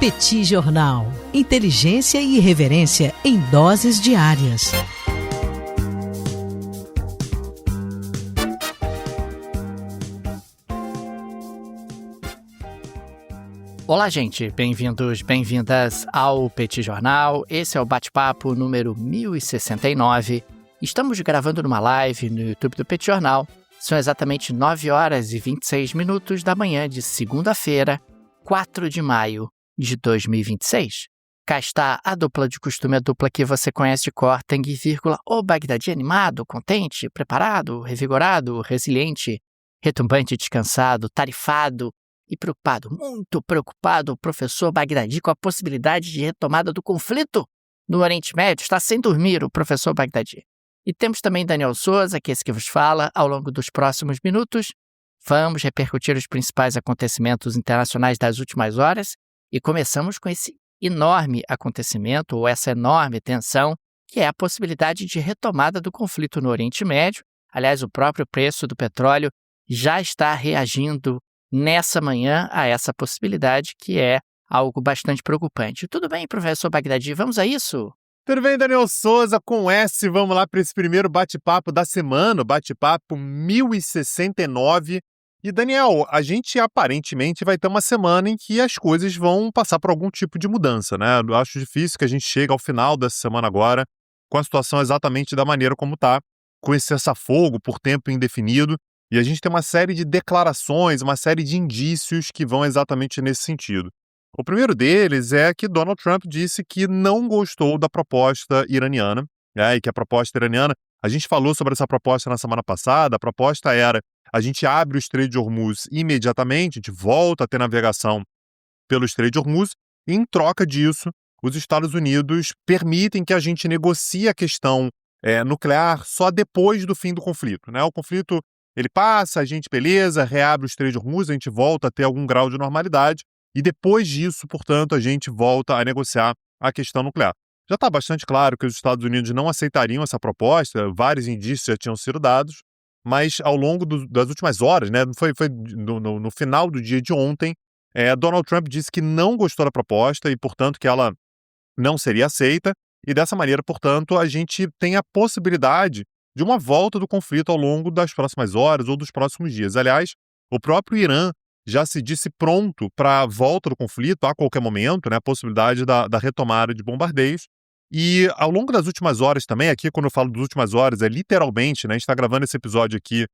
Petit Jornal. Inteligência e irreverência em doses diárias. Olá, gente. Bem-vindos, bem-vindas ao Petit Jornal. Esse é o bate-papo número 1069. Estamos gravando numa live no YouTube do Petit Jornal. São exatamente 9 horas e 26 minutos da manhã de segunda-feira, 4 de maio de 2026. Cá está a dupla de costume, a dupla que você conhece de cor, Tanguy, vírgula, o Bagdadi animado, contente, preparado, revigorado, resiliente, retumbante, descansado, tarifado e preocupado, muito preocupado, o professor Bagdadi com a possibilidade de retomada do conflito no Oriente Médio. Está sem dormir o professor Bagdadi. E temos também Daniel Souza, que é esse que vos fala. Ao longo dos próximos minutos, vamos repercutir os principais acontecimentos internacionais das últimas horas e começamos com esse enorme acontecimento, ou essa enorme tensão, que é a possibilidade de retomada do conflito no Oriente Médio. Aliás, o próprio preço do petróleo já está reagindo nessa manhã a essa possibilidade, que é algo bastante preocupante. Tudo bem, professor Bagdadi? Vamos a isso? Tudo bem, Daniel Souza, com S, vamos lá para esse primeiro bate-papo da semana, o bate-papo 1069. E, Daniel, a gente aparentemente vai ter uma semana em que as coisas vão passar por algum tipo de mudança, né? Eu acho difícil que a gente chegue ao final dessa semana agora com a situação exatamente da maneira como está, com esse cessar-fogo por tempo indefinido. E a gente tem uma série de declarações, uma série de indícios que vão exatamente nesse sentido. O primeiro deles é que Donald Trump disse que não gostou da proposta iraniana, e que a proposta iraniana, a gente falou sobre essa proposta na semana passada, a proposta era, a gente abre o Estreito de Hormuz imediatamente, a gente volta a ter navegação pelo Estreito de Hormuz, e em troca disso, os Estados Unidos permitem que a gente negocie a questão nuclear só depois do fim do conflito, né? O conflito, ele passa, a gente, beleza, reabre o Estreito de Hormuz, a gente volta a ter algum grau de normalidade, e depois disso, portanto, a gente volta a negociar a questão nuclear. Já está bastante claro que os Estados Unidos não aceitariam essa proposta, vários indícios já tinham sido dados, mas ao longo das últimas horas, né, foi no final do dia de ontem, Donald Trump disse que não gostou da proposta e, portanto, que ela não seria aceita, e dessa maneira, portanto, a gente tem a possibilidade de uma volta do conflito ao longo das próximas horas ou dos próximos dias. Aliás, o próprio Irã já se disse pronto para a volta do conflito a qualquer momento, né, a possibilidade da retomada de bombardeios. E ao longo das últimas horas também, aqui quando eu falo das últimas horas, é literalmente, né, a gente está gravando esse episódio aqui,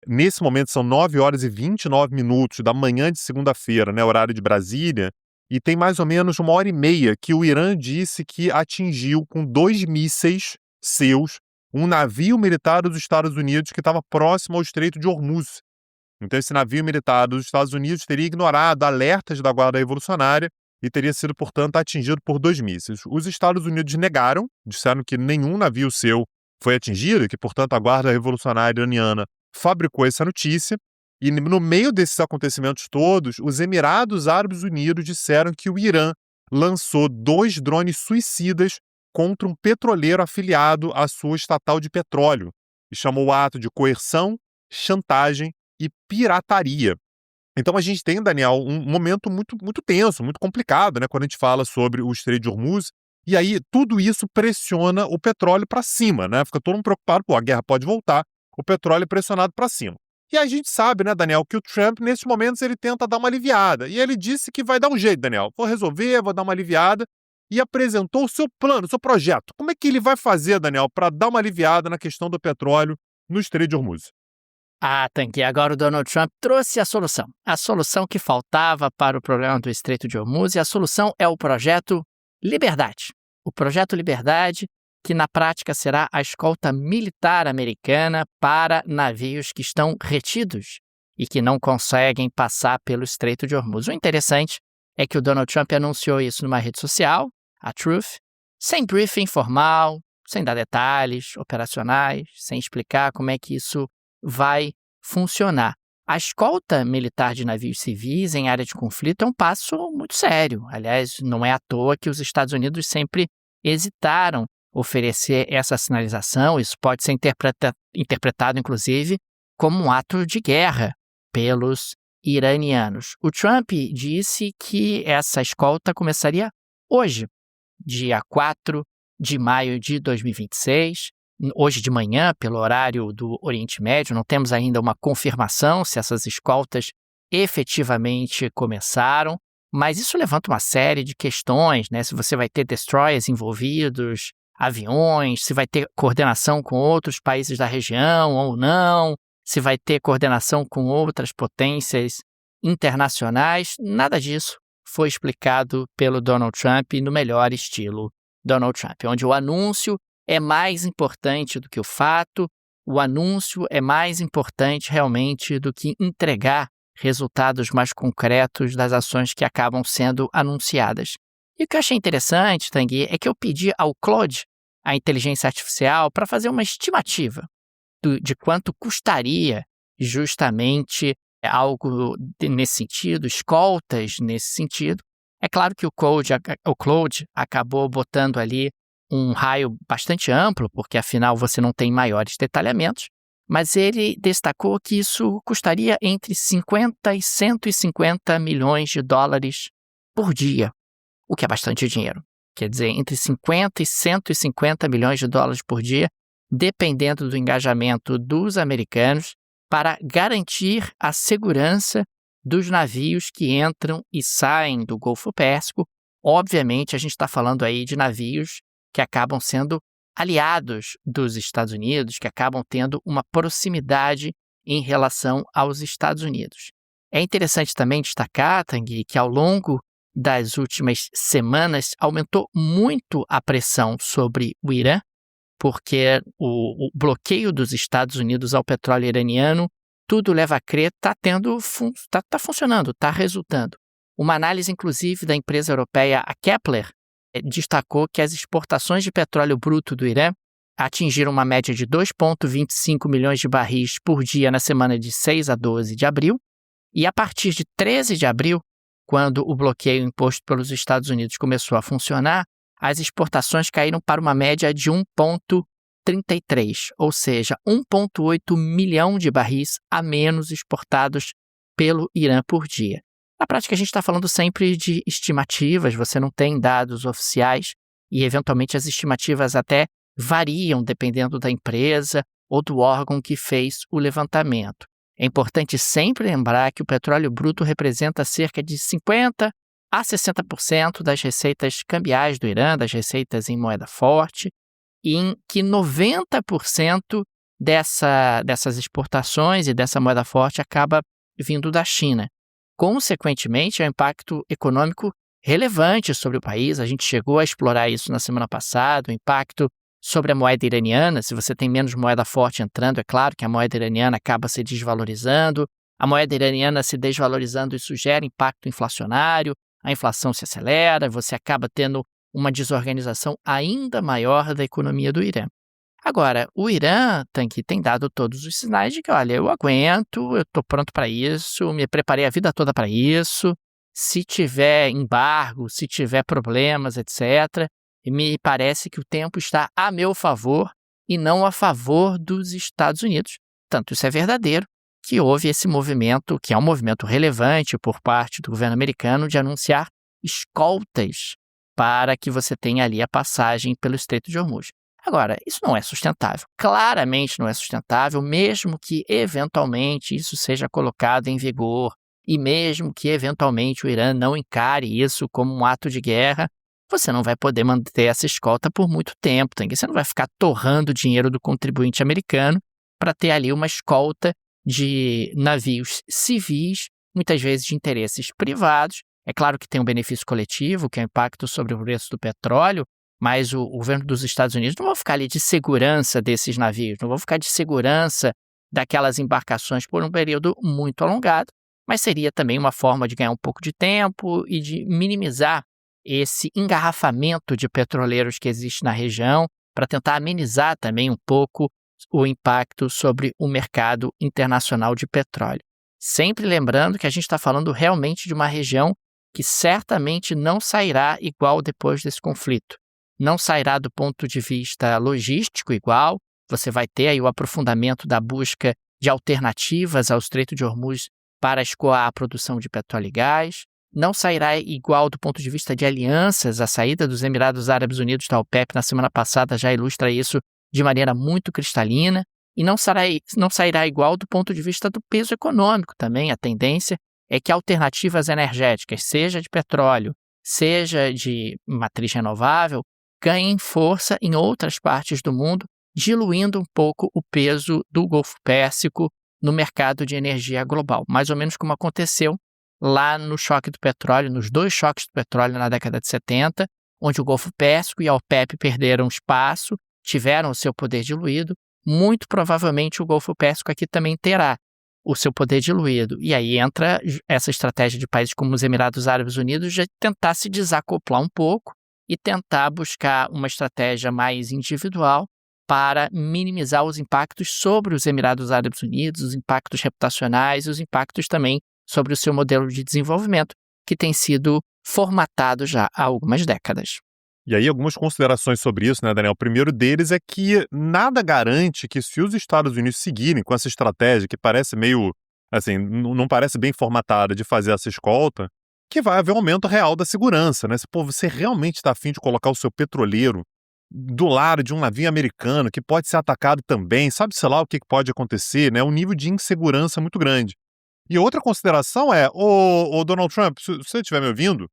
nesse momento são 9 horas e 29 minutos da manhã de segunda-feira, né, horário de Brasília, e tem mais ou menos 1h30 que o Irã disse que atingiu com 2 mísseis seus um navio militar dos Estados Unidos que estava próximo ao Estreito de Hormuz. Então, esse navio militar dos Estados Unidos teria ignorado alertas da Guarda Revolucionária e teria sido, portanto, atingido por 2 mísseis. Os Estados Unidos negaram, disseram que nenhum navio seu foi atingido e que, portanto, a Guarda Revolucionária iraniana fabricou essa notícia. E no meio desses acontecimentos todos, os Emirados Árabes Unidos disseram que o Irã lançou 2 drones suicidas contra um petroleiro afiliado à sua estatal de petróleo e chamou o ato de coerção, chantagem e pirataria. Então a gente tem, Daniel, um momento muito, muito tenso, muito complicado, né, quando a gente fala sobre o Estreito de Hormuz, e aí tudo isso pressiona o petróleo para cima, né? Fica todo mundo preocupado, a guerra pode voltar, o petróleo é pressionado para cima. E a gente sabe, né, Daniel, que o Trump, nesses momentos, ele tenta dar uma aliviada. E ele disse que vai dar um jeito, Daniel. Vou resolver, vou dar uma aliviada. E apresentou o seu plano, o seu projeto. Como é que ele vai fazer, Daniel, para dar uma aliviada na questão do petróleo no Estreito de Hormuz? Tanguy, agora o Donald Trump trouxe a solução que faltava para o problema do Estreito de Hormuz, e a solução é o projeto Liberdade. O projeto Liberdade, que na prática será a escolta militar americana para navios que estão retidos e que não conseguem passar pelo Estreito de Hormuz. O interessante é que o Donald Trump anunciou isso numa rede social, a Truth, sem briefing formal, sem dar detalhes operacionais, sem explicar como é que isso vai funcionar. A escolta militar de navios civis em área de conflito é um passo muito sério. Aliás, não é à toa que os Estados Unidos sempre hesitaram oferecer essa sinalização. Isso pode ser interpretado, inclusive, como um ato de guerra pelos iranianos. O Trump disse que essa escolta começaria hoje, dia 4 de maio de 2026, hoje de manhã, pelo horário do Oriente Médio. Não temos ainda uma confirmação se essas escoltas efetivamente começaram, mas isso levanta uma série de questões, né? Se você vai ter destroyers envolvidos, aviões, se vai ter coordenação com outros países da região ou não, se vai ter coordenação com outras potências internacionais. Nada disso foi explicado pelo Donald Trump no melhor estilo Donald Trump, onde o anúncio é mais importante do que o fato, o anúncio é mais importante realmente do que entregar resultados mais concretos das ações que acabam sendo anunciadas. E o que eu achei interessante, Tanguy, é que eu pedi ao Claude, a inteligência artificial, para fazer uma estimativa de quanto custaria justamente algo nesse sentido, escoltas nesse sentido. É claro que o Claude acabou botando ali um raio bastante amplo, porque afinal você não tem maiores detalhamentos, mas ele destacou que isso custaria entre 50 e 150 milhões de dólares por dia, o que é bastante dinheiro. Quer dizer, entre 50 e 150 milhões de dólares por dia, dependendo do engajamento dos americanos, para garantir a segurança dos navios que entram e saem do Golfo Pérsico. Obviamente, a gente está falando aí de navios que acabam sendo aliados dos Estados Unidos, que acabam tendo uma proximidade em relação aos Estados Unidos. É interessante também destacar, Tanguy, que ao longo das últimas semanas aumentou muito a pressão sobre o Irã, porque o bloqueio dos Estados Unidos ao petróleo iraniano, tudo leva a crer, está funcionando, está resultando. Uma análise, inclusive, da empresa europeia, a Kepler, destacou que as exportações de petróleo bruto do Irã atingiram uma média de 2,25 milhões de barris por dia na semana de 6 a 12 de abril, e a partir de 13 de abril, quando o bloqueio imposto pelos Estados Unidos começou a funcionar, as exportações caíram para uma média de 1,33, ou seja, 1,8 milhão de barris a menos exportados pelo Irã por dia. Na prática, a gente está falando sempre de estimativas, você não tem dados oficiais e, eventualmente, as estimativas até variam dependendo da empresa ou do órgão que fez o levantamento. É importante sempre lembrar que o petróleo bruto representa cerca de 50% a 60% das receitas cambiais do Irã, das receitas em moeda forte, e em que 90% dessas exportações e dessa moeda forte acaba vindo da China. Consequentemente, é um impacto econômico relevante sobre o país. A gente chegou a explorar isso na semana passada, o impacto sobre a moeda iraniana. Se você tem menos moeda forte entrando, é claro que a moeda iraniana acaba se desvalorizando. A moeda iraniana se desvalorizando, isso gera impacto inflacionário, a inflação se acelera, você acaba tendo uma desorganização ainda maior da economia do Irã. Agora, o Irã tem dado todos os sinais de que, olha, eu aguento, eu estou pronto para isso, me preparei a vida toda para isso, se tiver embargo, se tiver problemas, etc., me parece que o tempo está a meu favor e não a favor dos Estados Unidos. Tanto isso é verdadeiro que houve esse movimento, que é um movimento relevante por parte do governo americano, de anunciar escoltas para que você tenha ali a passagem pelo Estreito de Hormuz. Agora, isso não é sustentável, claramente não é sustentável, mesmo que eventualmente isso seja colocado em vigor e mesmo que eventualmente o Irã não encare isso como um ato de guerra, você não vai poder manter essa escolta por muito tempo, você não vai ficar torrando dinheiro do contribuinte americano para ter ali uma escolta de navios civis, muitas vezes de interesses privados. É claro que tem um benefício coletivo, que é o impacto sobre o preço do petróleo, mas o governo dos Estados Unidos não vai ficar ali de segurança desses navios, não vai ficar de segurança daquelas embarcações por um período muito alongado, mas seria também uma forma de ganhar um pouco de tempo e de minimizar esse engarrafamento de petroleiros que existe na região, para tentar amenizar também um pouco o impacto sobre o mercado internacional de petróleo. Sempre lembrando que a gente está falando realmente de uma região que certamente não sairá igual depois desse conflito. Não sairá do ponto de vista logístico igual, você vai ter aí o aprofundamento da busca de alternativas ao Estreito de Hormuz para escoar a produção de petróleo e gás, não sairá igual do ponto de vista de alianças. A saída dos Emirados Árabes Unidos da OPEP na semana passada já ilustra isso de maneira muito cristalina, e não sairá igual do ponto de vista do peso econômico também. A tendência é que alternativas energéticas, seja de petróleo, seja de matriz renovável, ganhem força em outras partes do mundo, diluindo um pouco o peso do Golfo Pérsico no mercado de energia global, mais ou menos como aconteceu lá no choque do petróleo, nos 2 choques do petróleo na década de 70, onde o Golfo Pérsico e a OPEP perderam espaço, tiveram o seu poder diluído. Muito provavelmente o Golfo Pérsico aqui também terá o seu poder diluído. E aí entra essa estratégia de países como os Emirados Árabes Unidos de tentar se desacoplar um pouco e tentar buscar uma estratégia mais individual para minimizar os impactos sobre os Emirados Árabes Unidos, os impactos reputacionais e os impactos também sobre o seu modelo de desenvolvimento, que tem sido formatado já há algumas décadas. E aí, algumas considerações sobre isso, né, Daniel? O primeiro deles é que nada garante que, se os Estados Unidos seguirem com essa estratégia, que parece meio, assim, não parece bem formatada, de fazer essa escolta, que vai haver um aumento real da segurança, né? Se você realmente está a fim de colocar o seu petroleiro do lado de um navio americano, que pode ser atacado também, sabe-se lá o que pode acontecer, né? Um nível de insegurança muito grande. E outra consideração é, ô Donald Trump, se você estiver me ouvindo,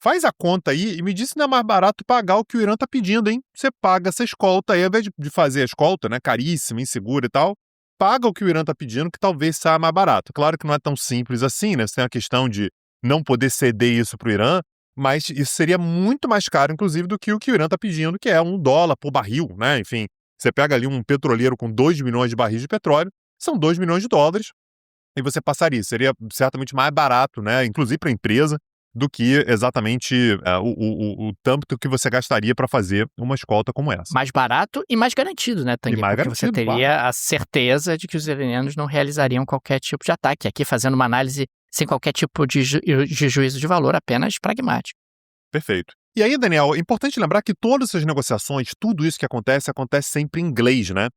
faz a conta aí e me diz se não é mais barato pagar o que o Irã está pedindo, hein? Você paga essa escolta aí, ao invés de fazer a escolta, né, caríssima, insegura e tal, paga o que o Irã está pedindo, que talvez saia mais barato. Claro que não é tão simples assim, né? Você tem a questão de não poder ceder isso para o Irã, mas isso seria muito mais caro, inclusive, do que o Irã está pedindo, que é $1 por barril, né? Enfim, você pega ali um petroleiro com 2 milhões de barris de petróleo, são $2 milhões, e você passaria. Seria certamente mais barato, né? Inclusive para a empresa, do que exatamente o tanto que você gastaria para fazer uma escolta como essa. Mais barato e mais garantido, né, Tanguy? Porque garantido, você teria a certeza de que os iranianos não realizariam qualquer tipo de ataque. Aqui fazendo uma análise sem qualquer tipo de juízo de valor, apenas pragmático. Perfeito. E aí, Daniel, é importante lembrar que todas essas negociações, tudo isso que acontece sempre em inglês, né?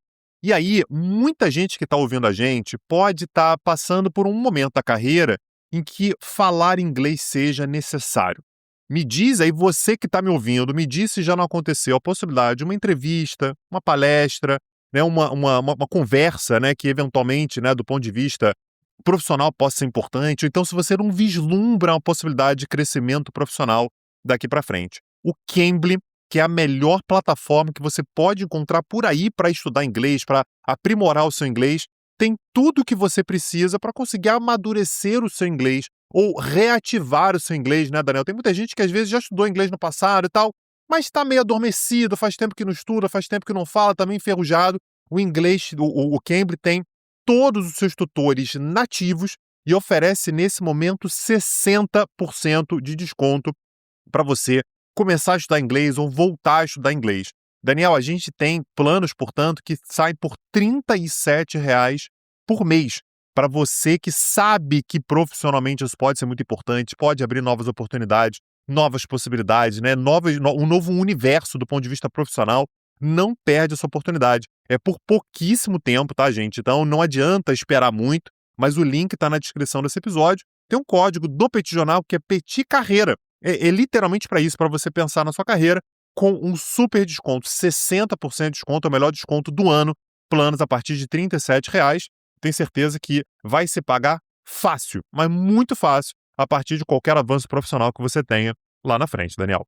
E aí, muita gente que está ouvindo a gente pode estar passando por um momento da carreira em que falar inglês seja necessário. Me diz aí, você que está me ouvindo, me diz se já não aconteceu a possibilidade de uma entrevista, uma palestra, né, uma conversa, né, que eventualmente, né, do ponto de vista profissional possa ser importante, ou então se você não vislumbra uma possibilidade de crescimento profissional daqui para frente. O Cambly, que é a melhor plataforma que você pode encontrar por aí para estudar inglês, para aprimorar o seu inglês, tem tudo o que você precisa para conseguir amadurecer o seu inglês ou reativar o seu inglês, né, Daniel? Tem muita gente que às vezes já estudou inglês no passado e tal, mas está meio adormecido, faz tempo que não estuda, faz tempo que não fala, está meio enferrujado. O inglês, o Cambly tem todos os seus tutores nativos e oferece nesse momento 60% de desconto para você começar a estudar inglês ou voltar a estudar inglês. Daniel, a gente tem planos, portanto, que saem por R$ 37,00 por mês, para você que sabe que profissionalmente isso pode ser muito importante, pode abrir novas oportunidades, novas possibilidades, né? Um novo universo do ponto de vista profissional. Não perde essa oportunidade. É por pouquíssimo tempo, tá, gente? Então não adianta esperar muito, mas o link está na descrição desse episódio. Tem um código do Petit Jornal que é Petit Carreira. É literalmente para isso, para você pensar na sua carreira, com um super desconto, 60% de desconto, é o melhor desconto do ano, planos a partir de R$ 37,00. Tenho certeza que vai se pagar fácil, mas muito fácil, a partir de qualquer avanço profissional que você tenha lá na frente, Daniel.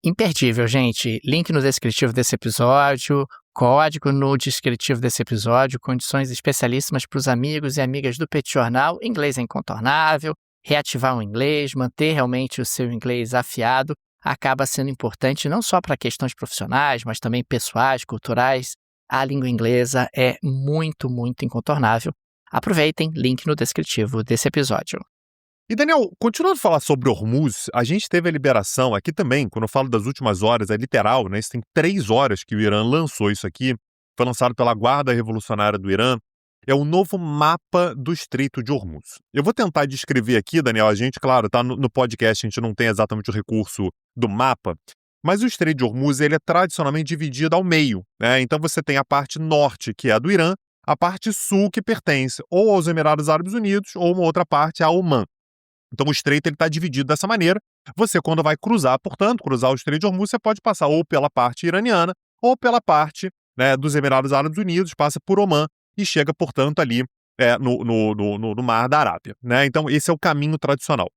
Imperdível, gente. Link no descritivo desse episódio, código no descritivo desse episódio, condições especialíssimas para os amigos e amigas do Petit Jornal. Inglês é incontornável, reativar o inglês, manter realmente o seu inglês afiado, acaba sendo importante não só para questões profissionais, mas também pessoais, culturais. A língua inglesa é muito, muito incontornável. Aproveitem, link no descritivo desse episódio. E, Daniel, continuando a falar sobre Hormuz, a gente teve a liberação aqui também, quando eu falo das últimas horas, é literal, né? Isso tem 3 horas que o Irã lançou isso aqui, foi lançado pela Guarda Revolucionária do Irã, é o novo mapa do Estreito de Hormuz. Eu vou tentar descrever aqui, Daniel, a gente, claro, tá no podcast, a gente não tem exatamente o recurso do mapa, mas o Estreito de Hormuz, ele é tradicionalmente dividido ao meio, né? Então você tem a parte norte, que é a do Irã, a parte sul que pertence ou aos Emirados Árabes Unidos ou uma outra parte a Omã. Então o estreito está dividido dessa maneira. Você, quando vai cruzar, portanto, cruzar o Estreito de Hormuz, você pode passar ou pela parte iraniana ou pela parte, né, dos Emirados Árabes Unidos, passa por Omã e chega, portanto, ali no Mar da Arábia, né? Então esse é o caminho tradicional.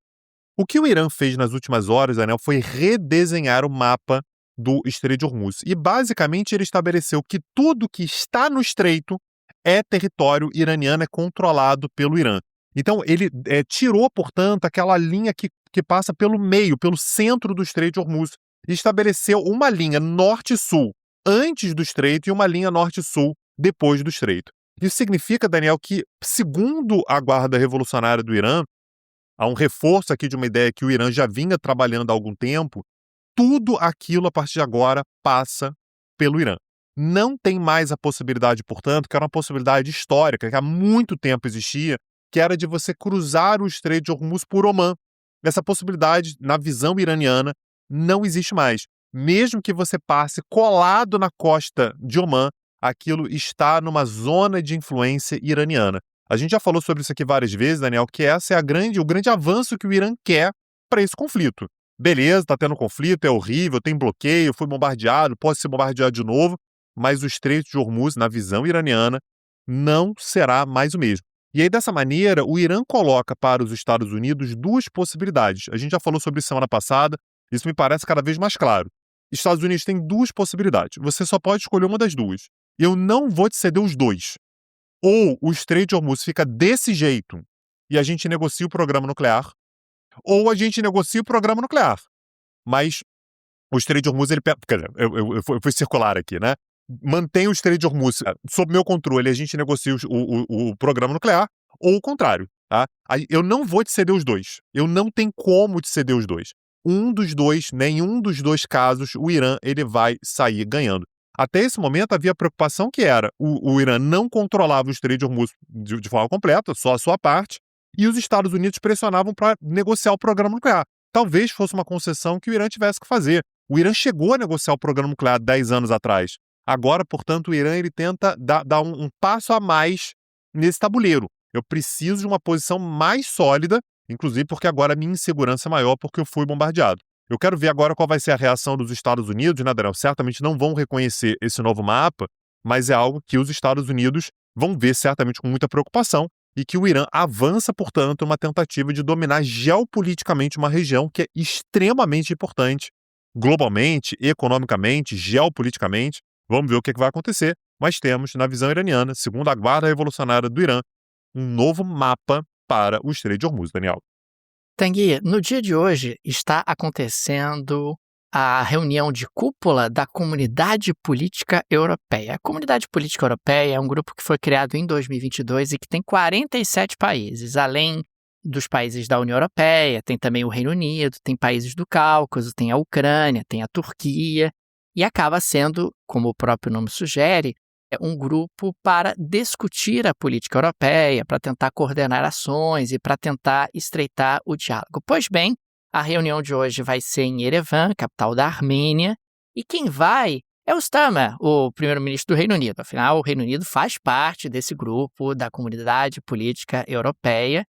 O que o Irã fez nas últimas horas, Daniel, foi redesenhar o mapa do Estreito de Hormuz. E, basicamente, ele estabeleceu que tudo que está no estreito é território iraniano, é controlado pelo Irã. Então, ele tirou, portanto, aquela linha que passa pelo meio, pelo centro do Estreito de Hormuz, e estabeleceu uma linha norte-sul antes do estreito e uma linha norte-sul depois do estreito. Isso significa, Daniel, que, segundo a Guarda Revolucionária do Irã, há um reforço aqui de uma ideia que o Irã já vinha trabalhando há algum tempo. Tudo aquilo, a partir de agora, passa pelo Irã. Não tem mais a possibilidade, portanto, que era uma possibilidade histórica, que há muito tempo existia, que era de você cruzar o Estreito de Hormuz por Omã. Essa possibilidade, na visão iraniana, não existe mais. Mesmo que você passe colado na costa de Omã, aquilo está numa zona de influência iraniana. A gente já falou sobre isso aqui várias vezes, Daniel, que esse é o grande avanço que o Irã quer para esse conflito. Beleza, está tendo conflito, é horrível, tem bloqueio, foi bombardeado, pode ser bombardeado de novo, mas o Estreito de Hormuz, na visão iraniana, não será mais o mesmo. E aí, dessa maneira, o Irã coloca para os Estados Unidos duas possibilidades. A gente já falou sobre isso semana passada, isso me parece cada vez mais claro. Estados Unidos tem duas possibilidades, você só pode escolher uma das duas. Eu não vou te ceder os dois. Ou o Estreito de Hormuz fica desse jeito e a gente negocia o programa nuclear, ou a gente negocia o programa nuclear. Mas o Estreito de Hormuz, eu fui circular aqui, né? Mantém o Estreito de Hormuz sob meu controle, a gente negocia o programa nuclear, ou o contrário, tá? Eu não vou te ceder os dois. Eu não tenho como te ceder os dois. Nenhum dos dois casos, o Irã ele vai sair ganhando. Até esse momento havia a preocupação que era o Irã não controlava o Estreito de Hormuz de forma completa, só a sua parte, e os Estados Unidos pressionavam para negociar o programa nuclear. Talvez fosse uma concessão que o Irã tivesse que fazer. O Irã chegou a negociar o programa nuclear 10 anos atrás. Agora, portanto, o Irã ele tenta dar um passo a mais nesse tabuleiro. Eu preciso de uma posição mais sólida, inclusive porque agora a minha insegurança é maior porque eu fui bombardeado. Eu quero ver agora qual vai ser a reação dos Estados Unidos, né, Daniel? Certamente não vão reconhecer esse novo mapa, mas é algo que os Estados Unidos vão ver certamente com muita preocupação e que o Irã avança, portanto, uma tentativa de dominar geopoliticamente uma região que é extremamente importante globalmente, economicamente, geopoliticamente. Vamos ver o que vai acontecer, mas temos, na visão iraniana, segundo a Guarda Revolucionária do Irã, um novo mapa para o Estreito de Hormuz, Daniel. Tanguy, no dia de hoje está acontecendo a reunião de cúpula da Comunidade Política Europeia. A Comunidade Política Europeia é um grupo que foi criado em 2022 e que tem 47 países. Além dos países da União Europeia, tem também o Reino Unido, tem países do Cáucaso, tem a Ucrânia, tem a Turquia, e acaba sendo, como o próprio nome sugere, um grupo para discutir a política europeia, para tentar coordenar ações e para tentar estreitar o diálogo. Pois bem, a reunião de hoje vai ser em Erevan, capital da Armênia, e quem vai é o Starmer, o primeiro-ministro do Reino Unido. Afinal, o Reino Unido faz parte desse grupo da Comunidade Política Europeia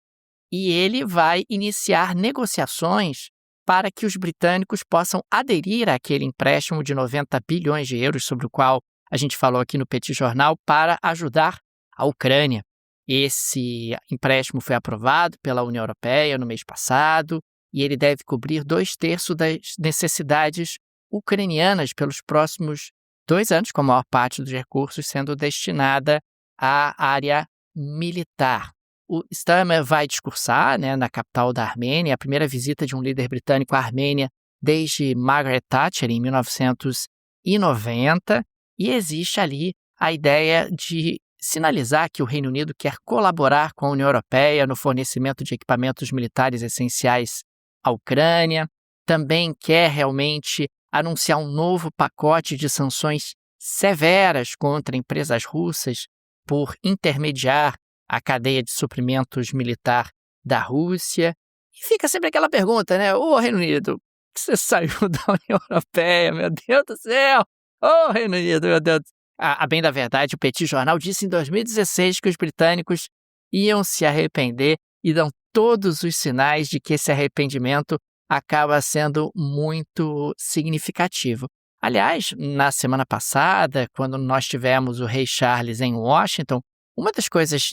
e ele vai iniciar negociações para que os britânicos possam aderir àquele empréstimo de 90 bilhões de euros sobre o qual a gente falou aqui no Petit Jornal para ajudar a Ucrânia. Esse empréstimo foi aprovado pela União Europeia no mês passado e ele deve cobrir 2/3 das necessidades ucranianas pelos próximos 2 anos, com a maior parte dos recursos sendo destinada à área militar. O Starmer vai discursar, na capital da Armênia, a primeira visita de um líder britânico à Armênia desde Margaret Thatcher em 1990, e existe ali a ideia de sinalizar que o Reino Unido quer colaborar com a União Europeia no fornecimento de equipamentos militares essenciais à Ucrânia, também quer realmente anunciar um novo pacote de sanções severas contra empresas russas por intermediar a cadeia de suprimentos militar da Rússia. E fica sempre aquela pergunta, Ô Reino Unido, você saiu da União Europeia, meu Deus do céu! Ô Reino Unido, meu Deus! A bem da verdade, o Petit Jornal disse em 2016 que os britânicos iam se arrepender e dão todos os sinais de que esse arrependimento acaba sendo muito significativo. Aliás, na semana passada, quando nós tivemos o rei Charles em Washington, uma das coisas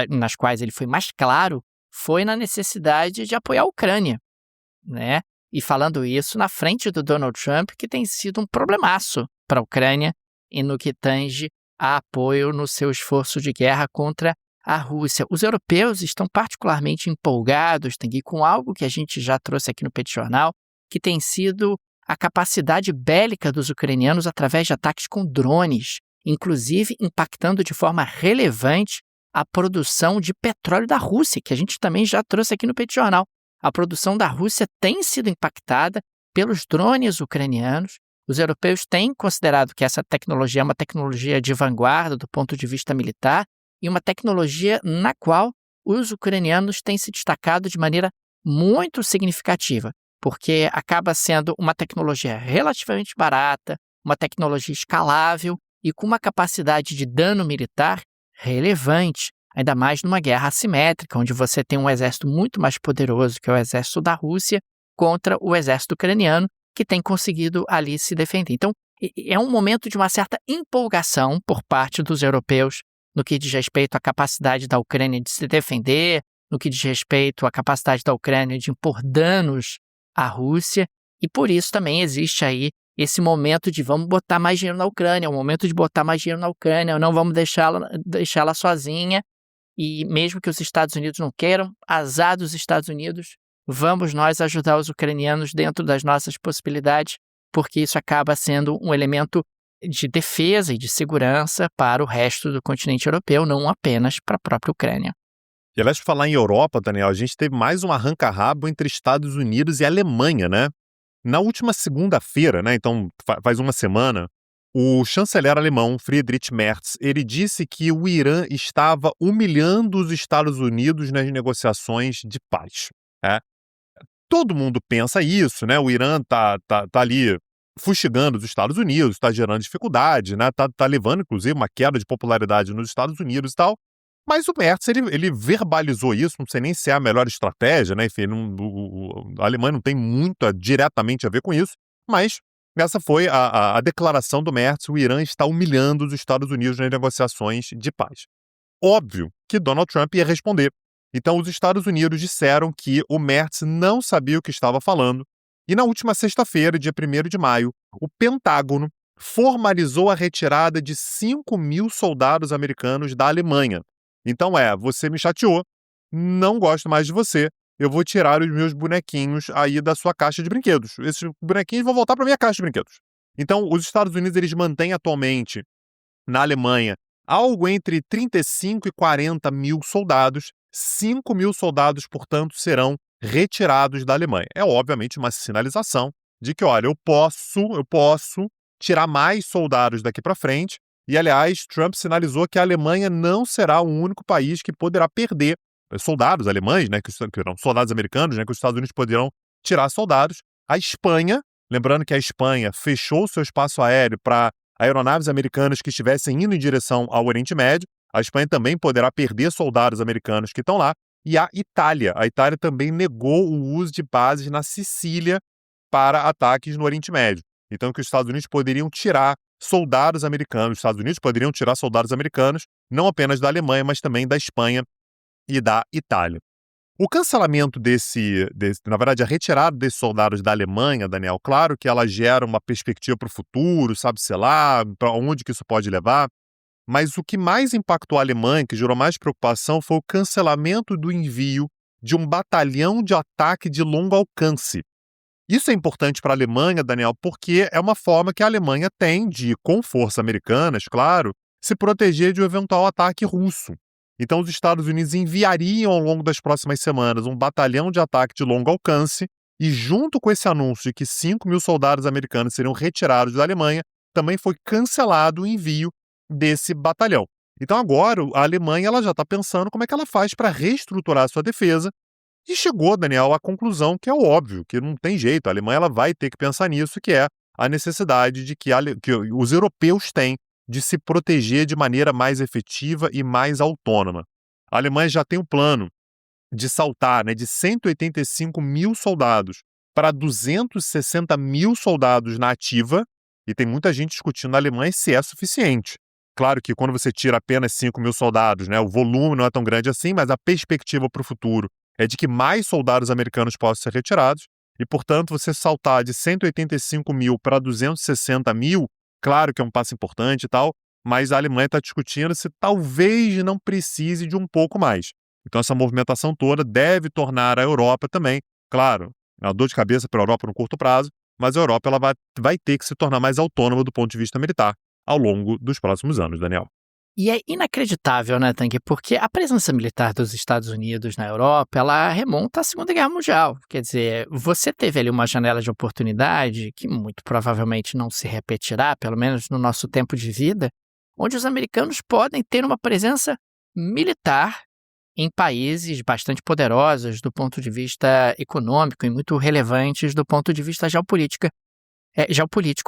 nas quais ele foi mais claro foi na necessidade de apoiar a Ucrânia, né? E falando isso na frente do Donald Trump, que tem sido um problemaço para a Ucrânia e no que tange a apoio no seu esforço de guerra contra a Rússia. Os europeus estão particularmente empolgados, Tanguy, com algo que a gente já trouxe aqui no Petit Jornal, que tem sido a capacidade bélica dos ucranianos através de ataques com drones, inclusive impactando de forma relevante a produção de petróleo da Rússia, que a gente também já trouxe aqui no Petit Jornal. A produção da Rússia tem sido impactada pelos drones ucranianos. Os europeus têm considerado que essa tecnologia é uma tecnologia de vanguarda do ponto de vista militar e uma tecnologia na qual os ucranianos têm se destacado de maneira muito significativa, porque acaba sendo uma tecnologia relativamente barata, uma tecnologia escalável e com uma capacidade de dano militar relevante, ainda mais numa guerra assimétrica, onde você tem um exército muito mais poderoso que é o exército da Rússia contra o exército ucraniano, que tem conseguido ali se defender. Então, é um momento de uma certa empolgação por parte dos europeus no que diz respeito à capacidade da Ucrânia de se defender, no que diz respeito à capacidade da Ucrânia de impor danos à Rússia, e por isso também existe aí esse momento de vamos botar mais dinheiro na Ucrânia, é o momento de botar mais dinheiro na Ucrânia, não vamos deixá-la sozinha, e mesmo que os Estados Unidos não queiram, azar dos Estados Unidos, vamos nós ajudar os ucranianos dentro das nossas possibilidades, porque isso acaba sendo um elemento de defesa e de segurança para o resto do continente europeu, não apenas para a própria Ucrânia. E aliás, por falar em Europa, Daniel, a gente teve mais um arranca-rabo entre Estados Unidos e Alemanha, né? Na última segunda-feira, né, então faz uma semana, o chanceler alemão Friedrich Merz, ele disse que o Irã estava humilhando os Estados Unidos nas negociações de paz. Todo mundo pensa isso, né? O Irã tá ali fustigando os Estados Unidos, está gerando dificuldade, né? Tá levando, inclusive, uma queda de popularidade nos Estados Unidos e tal. Mas o Merz, ele verbalizou isso, não sei nem se é a melhor estratégia, né? Enfim, a Alemanha não tem muito diretamente a ver com isso, mas essa foi a declaração do Merz: o Irã está humilhando os Estados Unidos nas negociações de paz. Óbvio que Donald Trump ia responder. Então, os Estados Unidos disseram que o Merz não sabia o que estava falando, e na última sexta-feira, dia 1º de maio, o Pentágono formalizou a retirada de 5.000 soldados americanos da Alemanha. Então você me chateou, não gosto mais de você, eu vou tirar os meus bonequinhos aí da sua caixa de brinquedos. Esses bonequinhos vão voltar para a minha caixa de brinquedos. Então, os Estados Unidos, eles mantêm atualmente na Alemanha algo entre 35 e 40 mil soldados. 5.000 soldados, portanto, serão retirados da Alemanha. É obviamente uma sinalização de que, olha, eu posso tirar mais soldados daqui para frente. E, aliás, Trump sinalizou que a Alemanha não será o único país que poderá perder soldados alemães, né, soldados americanos, né, que os Estados Unidos poderão tirar soldados. A Espanha, lembrando que a Espanha fechou seu espaço aéreo para aeronaves americanas que estivessem indo em direção ao Oriente Médio. A Espanha também poderá perder soldados americanos que estão lá. E a Itália também negou o uso de bases na Sicília para ataques no Oriente Médio. Então, que os Estados Unidos poderiam tirar soldados americanos, os Estados Unidos poderiam tirar soldados americanos, não apenas da Alemanha, mas também da Espanha e da Itália. O cancelamento na verdade, a retirada desses soldados da Alemanha, Daniel, claro que ela gera uma perspectiva para o futuro, sabe-se lá, para onde que isso pode levar, mas o que mais impactou a Alemanha, que gerou mais preocupação, foi o cancelamento do envio de um batalhão de ataque de longo alcance. Isso é importante para a Alemanha, Daniel, porque é uma forma que a Alemanha tem de, com forças americanas, claro, se proteger de um eventual ataque russo. Então, os Estados Unidos enviariam ao longo das próximas semanas um batalhão de ataque de longo alcance e, junto com esse anúncio de que 5.000 soldados americanos seriam retirados da Alemanha, também foi cancelado o envio desse batalhão. Então, agora, a Alemanha ela já está pensando como é que ela faz para reestruturar a sua defesa. E chegou, Daniel, à conclusão que é óbvio, que não tem jeito, a Alemanha ela vai ter que pensar nisso, que é a necessidade de que os europeus têm de se proteger de maneira mais efetiva e mais autônoma. A Alemanha já tem um plano de saltar, né, de 185 mil soldados para 260 mil soldados na ativa, e tem muita gente discutindo na Alemanha se é suficiente. Claro que quando você tira apenas 5 mil soldados, né, o volume não é tão grande assim, mas a perspectiva para o futuro é de que mais soldados americanos possam ser retirados, e, portanto, você saltar de 185 mil para 260 mil, claro que é um passo importante e tal, mas a Alemanha está discutindo se talvez não precise de um pouco mais. Então, essa movimentação toda deve tornar a Europa também, claro, uma dor de cabeça para a Europa no curto prazo, mas a Europa ela vai ter que se tornar mais autônoma do ponto de vista militar ao longo dos próximos anos, Daniel. E é inacreditável, né, Tanguy? Porque a presença militar dos Estados Unidos na Europa, ela remonta à Segunda Guerra Mundial. Quer dizer, você teve ali uma janela de oportunidade, que muito provavelmente não se repetirá, pelo menos no nosso tempo de vida, onde os americanos podem ter uma presença militar em países bastante poderosos do ponto de vista econômico e muito relevantes do ponto de vista geopolítico.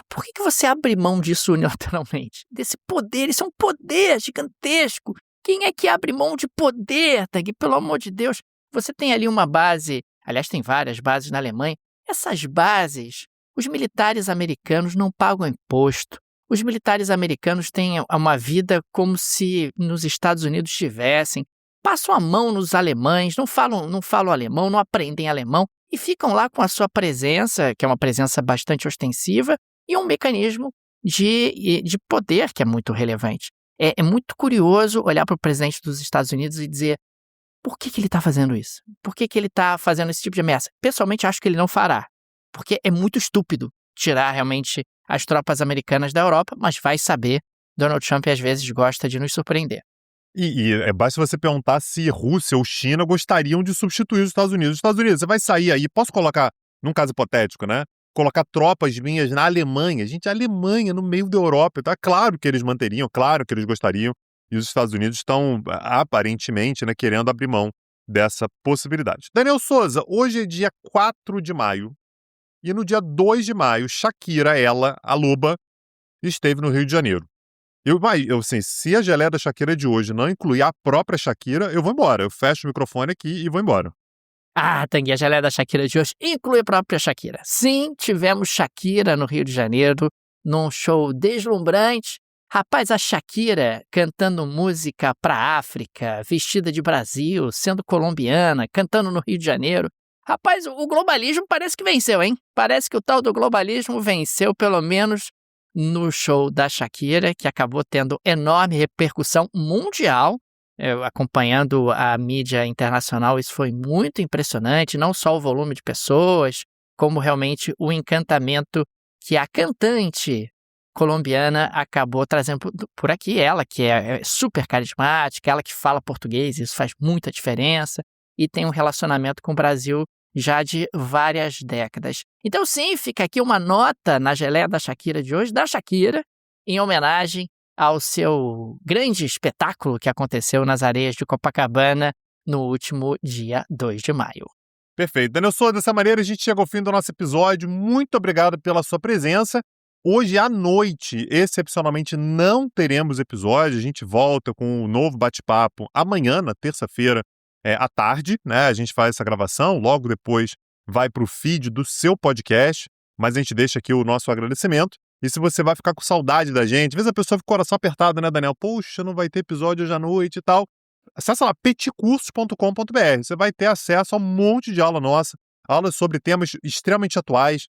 Por que você abre mão disso unilateralmente? Desse poder, isso é um poder gigantesco. Quem é que abre mão de poder, Tanguy? Pelo amor de Deus. Você tem ali uma base, aliás, tem várias bases na Alemanha. Essas bases, os militares americanos não pagam imposto. Os militares americanos têm uma vida como se nos Estados Unidos tivessem. Passam a mão nos alemães, não falam alemão, não aprendem alemão e ficam lá com a sua presença, que é uma presença bastante ostensiva, e um mecanismo de poder que é muito relevante. É muito curioso olhar para o presidente dos Estados Unidos e dizer por que ele está fazendo isso? Por que ele está fazendo esse tipo de ameaça? Pessoalmente, acho que ele não fará, porque é muito estúpido tirar realmente as tropas americanas da Europa, mas vai saber, Donald Trump às vezes gosta de nos surpreender. E basta você perguntar se Rússia ou China gostariam de substituir os Estados Unidos. Os Estados Unidos, você vai sair aí, posso colocar, num caso hipotético, né? Colocar tropas minhas na Alemanha. Gente, a Alemanha no meio da Europa, tá? Claro que eles manteriam, claro que eles gostariam. E os Estados Unidos estão, aparentemente, né, querendo abrir mão dessa possibilidade. Daniel Souza, hoje é dia 4 de maio. E no dia 2 de maio, Shakira, ela, a Loba, esteve no Rio de Janeiro. Assim, se a geleia da Shakira de hoje não incluir a própria Shakira, eu vou embora. Eu fecho o microfone aqui e vou embora. Tanguy, a geleia da Shakira de hoje inclui a própria Shakira. Sim, tivemos Shakira no Rio de Janeiro, num show deslumbrante. Rapaz, a Shakira cantando música pra África, vestida de Brasil, sendo colombiana, cantando no Rio de Janeiro. Rapaz, o globalismo parece que venceu, hein? Parece que o tal do globalismo venceu, pelo menos no show da Shakira, que acabou tendo enorme repercussão mundial. Acompanhando a mídia internacional, isso foi muito impressionante, não só o volume de pessoas, como realmente o encantamento que a cantante colombiana acabou trazendo por aqui. Ela que é super carismática, ela que fala português, isso faz muita diferença, e tem um relacionamento com o Brasil já de várias décadas. Então sim, fica aqui uma nota na geleia da Shakira de hoje, da Shakira, em homenagem ao seu grande espetáculo que aconteceu nas areias de Copacabana no último dia 2 de maio. Perfeito. Daniel Souza, dessa maneira a gente chega ao fim do nosso episódio. Muito obrigado pela sua presença. Hoje à noite, excepcionalmente, não teremos episódio. A gente volta com um novo bate-papo amanhã, na terça-feira, à tarde, né? A gente faz essa gravação, logo depois vai para o feed do seu podcast, mas a gente deixa aqui o nosso agradecimento. E se você vai ficar com saudade da gente, às vezes a pessoa fica com o coração apertado, né, Daniel? Poxa, não vai ter episódio hoje à noite e tal. Acesse lá, peticursos.com.br. Você vai ter acesso a um monte de aula nossa, aulas sobre temas extremamente atuais,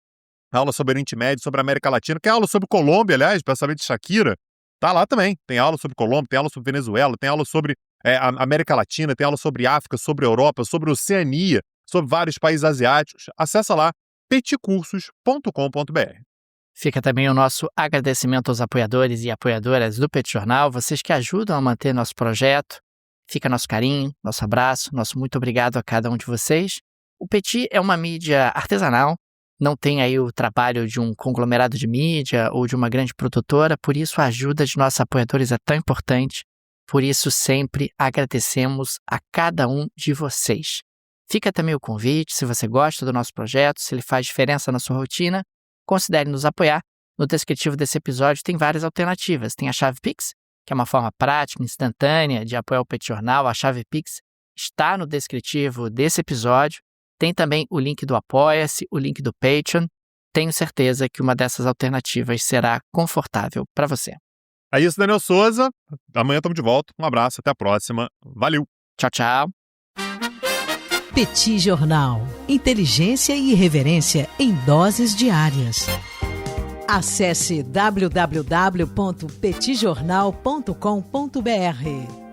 aula sobre Oriente Médio, sobre América Latina, que é aula sobre Colômbia, aliás, para saber de Shakira, tá lá também. Tem aula sobre Colômbia, tem aula sobre Venezuela, tem aula sobre a América Latina, tem aula sobre África, sobre Europa, sobre Oceania, sobre vários países asiáticos. Acesse lá, peticursos.com.br. Fica também o nosso agradecimento aos apoiadores e apoiadoras do Petit Jornal, vocês que ajudam a manter nosso projeto. Fica nosso carinho, nosso abraço, nosso muito obrigado a cada um de vocês. O Petit é uma mídia artesanal, não tem aí o trabalho de um conglomerado de mídia ou de uma grande produtora, por isso a ajuda de nossos apoiadores é tão importante, por isso sempre agradecemos a cada um de vocês. Fica também o convite, se você gosta do nosso projeto, se ele faz diferença na sua rotina, considere nos apoiar No descritivo desse episódio tem várias alternativas. Tem a chave Pix, que é uma forma prática, instantânea de apoiar o Petit Jornal. A chave Pix está no descritivo desse episódio. Tem também o link do Apoia-se, o link do Patreon. Tenho certeza que uma dessas alternativas será confortável para você. É isso, Daniel Souza. Amanhã estamos de volta. Um abraço, até a próxima. Valeu! Tchau, tchau. Petit Jornal. Inteligência e irreverência em doses diárias. Acesse www.petitjornal.com.br.